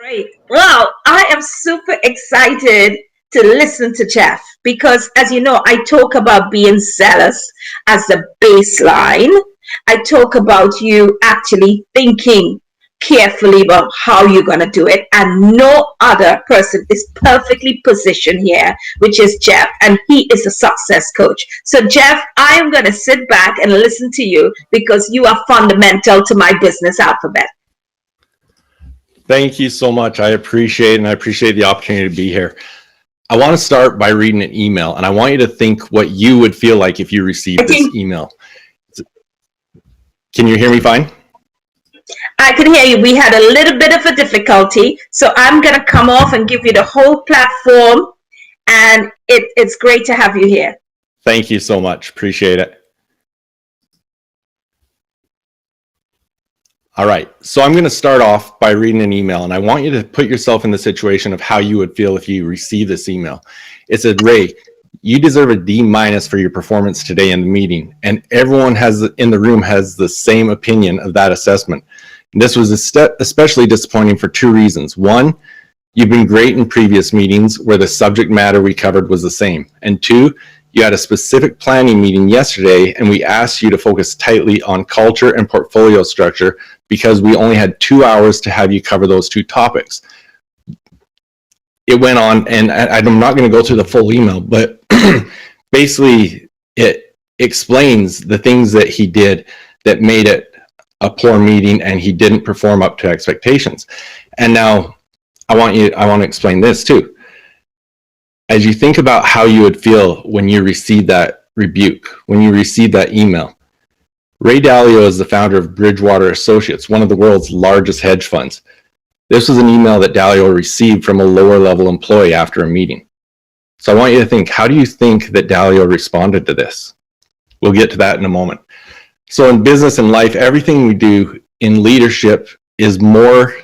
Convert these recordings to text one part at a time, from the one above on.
Great. Well, I am super excited to listen to Jeff because, as you know, I talk about being zealous as the baseline. I talk about you actually thinking carefully about how you're going to do it, and no other person is perfectly positioned here, which is Jeff, and he is a success coach. So, Jeff, I am going to sit back and listen to you because you are fundamental to my business alphabet. Thank you so much. I appreciate the opportunity to be here. I want to start by reading an email, and I want you to think what you would feel like if you received this email. Can you hear me fine? I can hear you. We had a little bit of a difficulty, so I'm going to come off and give you the whole platform, and it's great to have you here. Thank you so much. Appreciate it. All right, so I'm going to start off by reading an email, and I want you to put yourself in the situation of how you would feel if you receive this email. It said, Ray, you deserve a D- for your performance today in the meeting, and everyone in the room has the same opinion of that assessment. And this was especially disappointing for two reasons. One, you've been great in previous meetings where the subject matter we covered was the same. And two, you had a specific planning meeting yesterday, and we asked you to focus tightly on culture and portfolio structure because we only had 2 hours to have you cover those two topics. It went on, and I'm not going to go through the full email, but basically it explains the things that he did that made it a poor meeting, and he didn't perform up to expectations. And now I want to explain this too. As you think about how you would feel when you receive that rebuke, when you receive that email, Ray Dalio is the founder of Bridgewater Associates, one of the world's largest hedge funds. This was an email that Dalio received from a lower level employee after a meeting. So I want you to think, how do you think that Dalio responded to this? We'll get to that in a moment. So in business and life, everything we do in leadership is more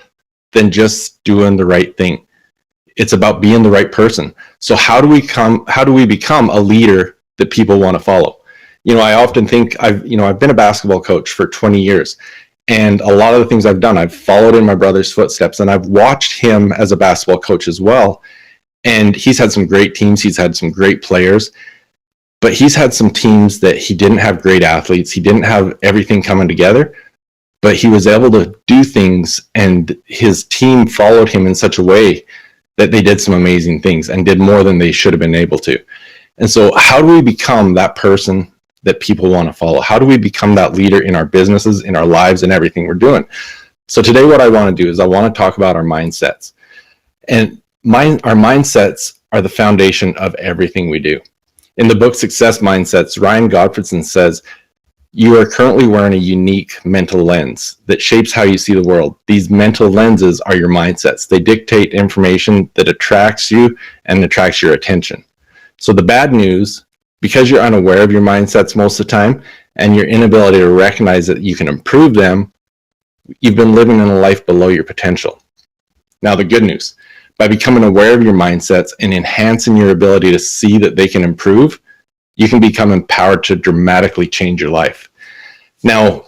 than just doing the right thing. It's about being the right person. So how do we become a leader that people want to follow? You know, I often think I've been a basketball coach for 20 years, and a lot of the things I've done, I've followed in my brother's footsteps, and I've watched him as a basketball coach as well. And he's had some great teams, he's had some great players, but he's had some teams that he didn't have great athletes, he didn't have everything coming together, but he was able to do things, and his team followed him in such a way that they did some amazing things and did more than they should have been able to. And so how do we become that person that people want to follow? How do we become that leader in our businesses, in our lives, and everything we're doing? So today what I want to do is I want to talk about our mindsets. And our mindsets are the foundation of everything we do. In the book Success Mindsets, Ryan Gottfredson says, you are currently wearing a unique mental lens that shapes how you see the world. These mental lenses are your mindsets. They dictate information that attracts you and attracts your attention. So the bad news, because you're unaware of your mindsets most of the time and your inability to recognize that you can improve them, you've been living in a life below your potential. Now the good news, by becoming aware of your mindsets and enhancing your ability to see that they can improve, you can become empowered to dramatically change your life. Now,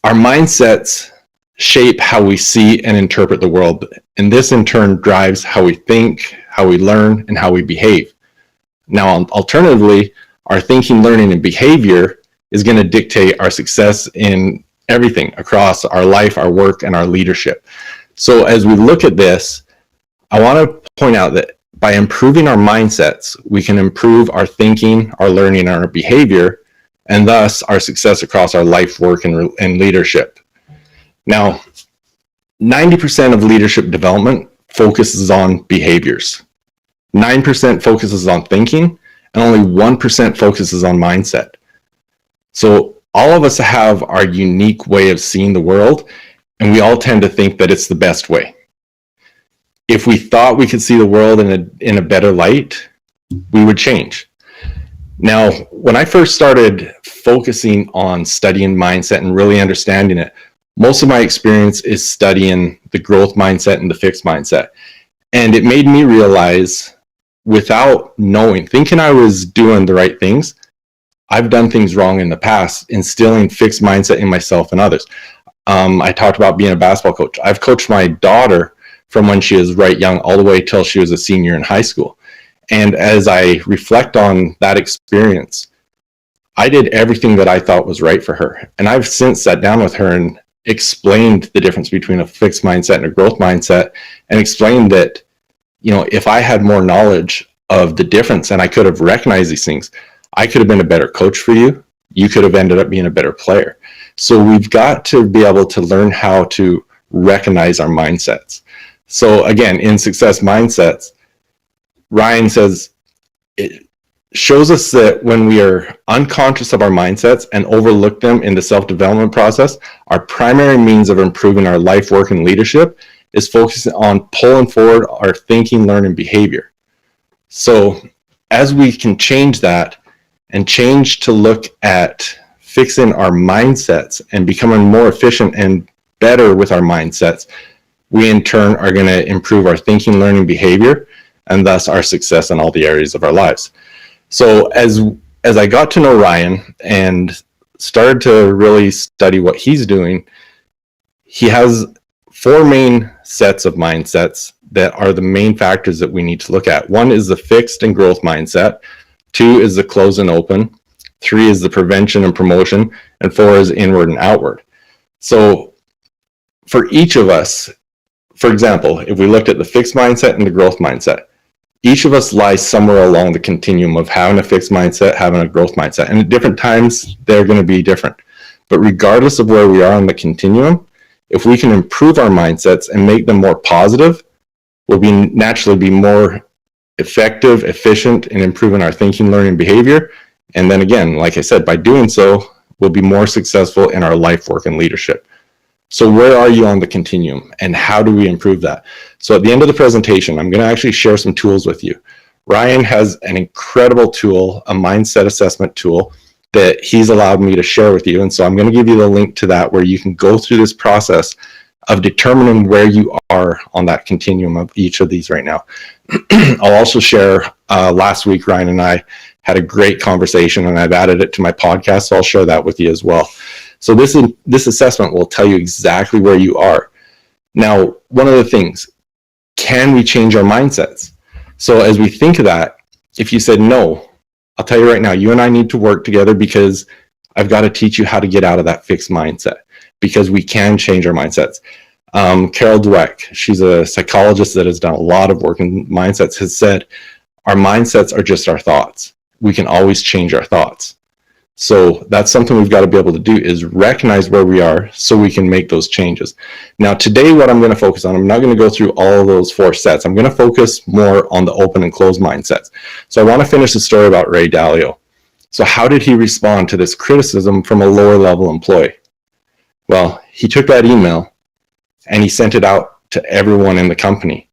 our mindsets shape how we see and interpret the world, and this in turn drives how we think, how we learn, and how we behave. Now, alternatively, our thinking, learning, and behavior is going to dictate our success in everything across our life, our work, and our leadership. So as we look at this, I want to point out that by improving our mindsets, we can improve our thinking, our learning, and our behavior, and thus our success across our life, work, and leadership. Now, 90% of leadership development focuses on behaviors. 9% focuses on thinking, and only 1% focuses on mindset. So all of us have our unique way of seeing the world, and we all tend to think that it's the best way. If we thought we could see the world in a better light, we would change. Now, when I first started focusing on studying mindset and really understanding it, most of my experience is studying the growth mindset and the fixed mindset. And it made me realize, without knowing, thinking I was doing the right things, I've done things wrong in the past, instilling fixed mindset in myself and others. I talked about being a basketball coach. I've coached my daughter from when she was right young all the way till she was a senior in high school. And as I reflect on that experience, I did everything that I thought was right for her. And I've since sat down with her and explained the difference between a fixed mindset and a growth mindset, and explained that, if I had more knowledge of the difference and I could have recognized these things, I could have been a better coach for you. You could have ended up being a better player. So we've got to be able to learn how to recognize our mindsets. So again, in success mindsets, Ryan says it shows us that when we are unconscious of our mindsets and overlook them in the self-development process, our primary means of improving our life, work, and leadership is focusing on pulling forward our thinking, learning, behavior. So as we can change that and change to look at fixing our mindsets and becoming more efficient and better with our mindsets, we in turn are going to improve our thinking, learning, behavior, and thus our success in all the areas of our lives. So as I got to know Ryan and started to really study what he's doing, he has 4 main sets of mindsets that are the main factors that we need to look at. 1 is the fixed and growth mindset. 2 is the close and open. 3 is the prevention and promotion. And 4 is inward and outward. So for each of us, for example, if we looked at the fixed mindset and the growth mindset, each of us lies somewhere along the continuum of having a fixed mindset, having a growth mindset. And at different times, they're going to be different. But regardless of where we are on the continuum, if we can improve our mindsets and make them more positive, we'll naturally be more effective, efficient in improving our thinking, learning, behavior. And then again, like I said, by doing so, we'll be more successful in our life, work, and leadership. So where are you on the continuum, and how do we improve that? So at the end of the presentation, I'm going to actually share some tools with you. Ryan has an incredible tool, a mindset assessment tool that he's allowed me to share with you. And so I'm going to give you the link to that, where you can go through this process of determining where you are on that continuum of each of these right now. I'll also share, last week, Ryan and I had a great conversation, and I've added it to my podcast, so I'll share that with you as well. So this assessment will tell you exactly where you are. Now, one of the things, can we change our mindsets? So as we think of that, if you said no, I'll tell you right now, you and I need to work together, because I've got to teach you how to get out of that fixed mindset, because we can change our mindsets. Carol Dweck, she's a psychologist that has done a lot of work in mindsets, has said, our mindsets are just our thoughts. We can always change our thoughts. So that's something we've got to be able to do, is recognize where we are so we can make those changes. Now, today, what I'm going to focus on, I'm not going to go through all of those 4 sets. I'm going to focus more on the open and closed mindsets. So I want to finish the story about Ray Dalio. So how did he respond to this criticism from a lower level employee? Well, he took that email and he sent it out to everyone in the company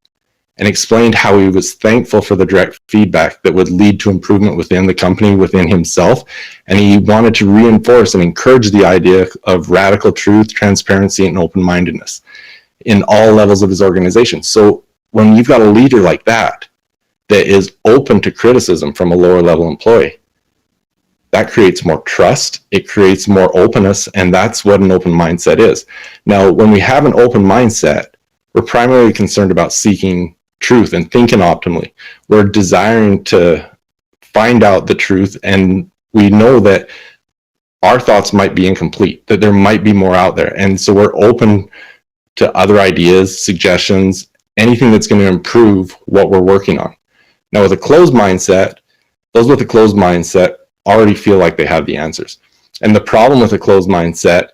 and explained how he was thankful for the direct feedback that would lead to improvement within the company, within himself. And he wanted to reinforce and encourage the idea of radical truth, transparency, and open-mindedness in all levels of his organization. So when you've got a leader like that, that is open to criticism from a lower level employee, that creates more trust, it creates more openness, and that's what an open mindset is. Now, when we have an open mindset, we're primarily concerned about seeking truth and thinking optimally. We're desiring to find out the truth, and we know that our thoughts might be incomplete, that there might be more out there. And so we're open to other ideas, suggestions, anything that's going to improve what we're working on. Now, with a closed mindset, those with a closed mindset already feel like they have the answers. And the problem with a closed mindset,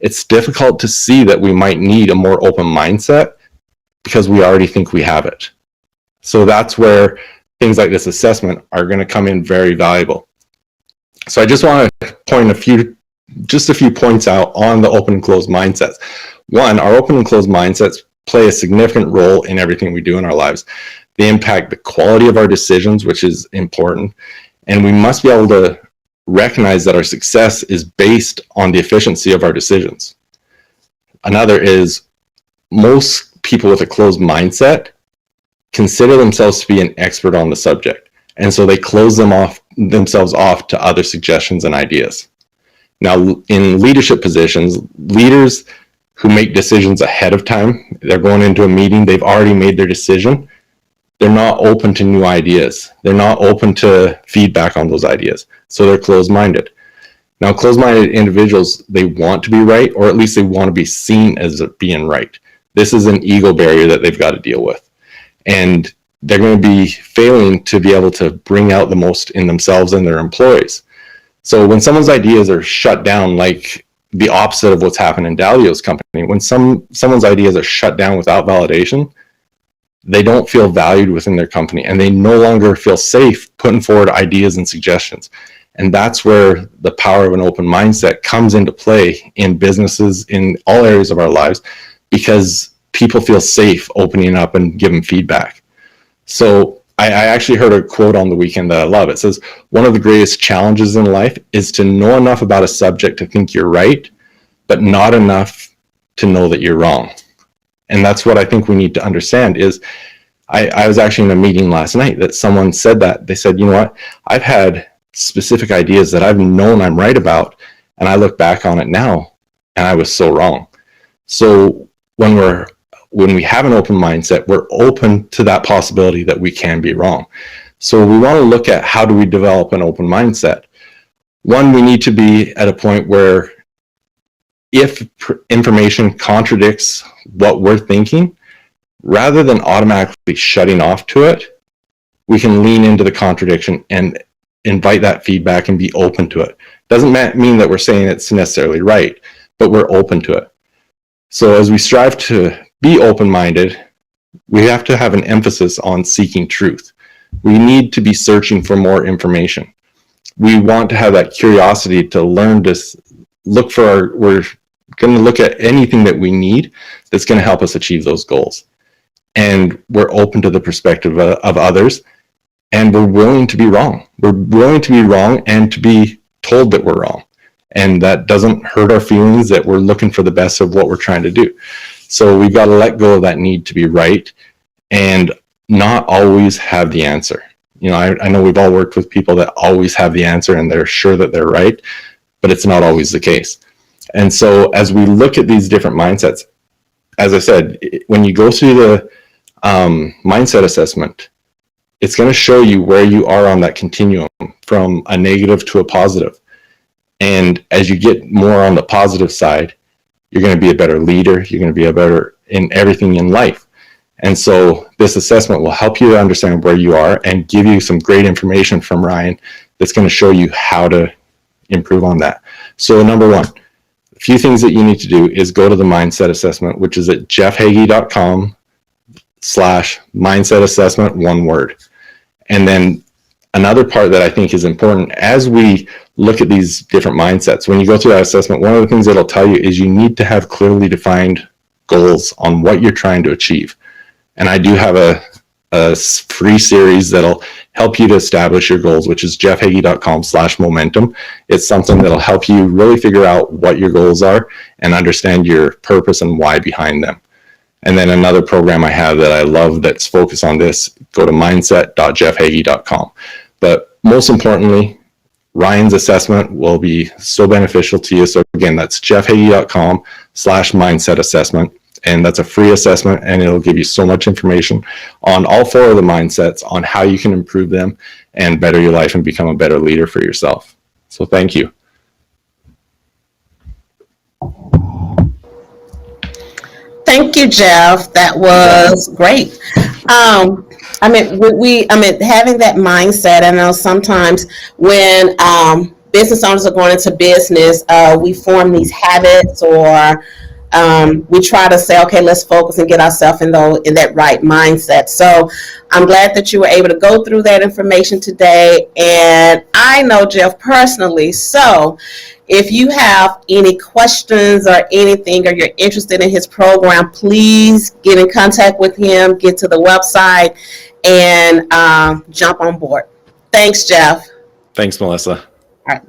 it's difficult to see that we might need a more open mindset, because we already think we have it. So that's where things like this assessment are going to come in very valuable. So I just want to point a few points out on the open and closed mindsets. One, our open and closed mindsets play a significant role in everything we do in our lives. They impact the quality of our decisions, which is important. And we must be able to recognize that our success is based on the efficiency of our decisions. Another is, most people with a closed mindset consider themselves to be an expert on the subject, and so they close themselves off to other suggestions and ideas. Now, in leadership positions, leaders who make decisions ahead of time. They're going into a meeting, they've already made their decision. They're not open to new ideas. They're not open to feedback on those ideas. So they're closed-minded. Now, closed-minded individuals, they want to be right, or at least they want to be seen as being right. This is an ego barrier that they've got to deal with. And they're going to be failing to be able to bring out the most in themselves and their employees. So when someone's ideas are shut down, like the opposite of what's happened in Dalio's company, when someone's ideas are shut down without validation, they don't feel valued within their company, and they no longer feel safe putting forward ideas and suggestions. And that's where the power of an open mindset comes into play in businesses, in all areas of our lives, because people feel safe opening up and giving feedback. So I actually heard a quote on the weekend that I love. It says, one of the greatest challenges in life is to know enough about a subject to think you're right, but not enough to know that you're wrong. And that's what I think we need to understand is, I was actually in a meeting last night that someone said that. They said, you know what, I've had specific ideas that I've known I'm right about, and I look back on it now, and I was so wrong. So when we have an open mindset, we're open to that possibility that we can be wrong. So we want to look at, how do we develop an open mindset? One, we need to be at a point where if information contradicts what we're thinking, rather than automatically shutting off to it, we can lean into the contradiction and invite that feedback and be open to it. Doesn't mean that we're saying it's necessarily right, but we're open to it. So as we strive to be open-minded, we have to have an emphasis on seeking truth. We need to be searching for more information. We want to have that curiosity to learn to look for we're going to look at anything that we need that's going to help us achieve those goals. And we're open to the perspective of others, and we're willing to be wrong. We're willing to be wrong and to be told that we're wrong. And that doesn't hurt our feelings, that we're looking for the best of what we're trying to do. So we've got to let go of that need to be right and not always have the answer. You know, I know we've all worked with people that always have the answer and they're sure that they're right, but it's not always the case. And so as we look at these different mindsets, as I said, when you go through the mindset assessment, it's going to show you where you are on that continuum from a negative to a positive. And as you get more on the positive side, you're going to be a better leader. You're going to be a better in everything in life. And so this assessment will help you to understand where you are and give you some great information from Ryan that's going to show you how to improve on that. So number one, a few things that you need to do is go to the mindset assessment, which is at jeffheggie.com/mindset assessment, one word. And then another part that I think is important as we look at these different mindsets, when you go through that assessment, one of the things it'll tell you is you need to have clearly defined goals on what you're trying to achieve. And I do have a free series that'll help you to establish your goals, which is jeffheggie.com/momentum. It's something that'll help you really figure out what your goals are and understand your purpose and why behind them. And then another program I have that I love that's focused on this, go to mindset.jeffheggie.com. But most importantly, Ryan's assessment will be so beneficial to you. So again, that's jeffheggie.com/mindset assessment. And that's a free assessment, and it'll give you so much information on all four of the mindsets, on how you can improve them and better your life and become a better leader for yourself. So thank you. Thank you, Jeff. That was great. Having that mindset, I know sometimes when business owners are going into business, we form these habits, or we try to say, okay, let's focus and get ourselves in that right mindset. So I'm glad that you were able to go through that information today. And I know Jeff personally. So if you have any questions or anything, or you're interested in his program, please get in contact with him, get to the website, and jump on board. Thanks, Jeff. Thanks, Melissa. All right.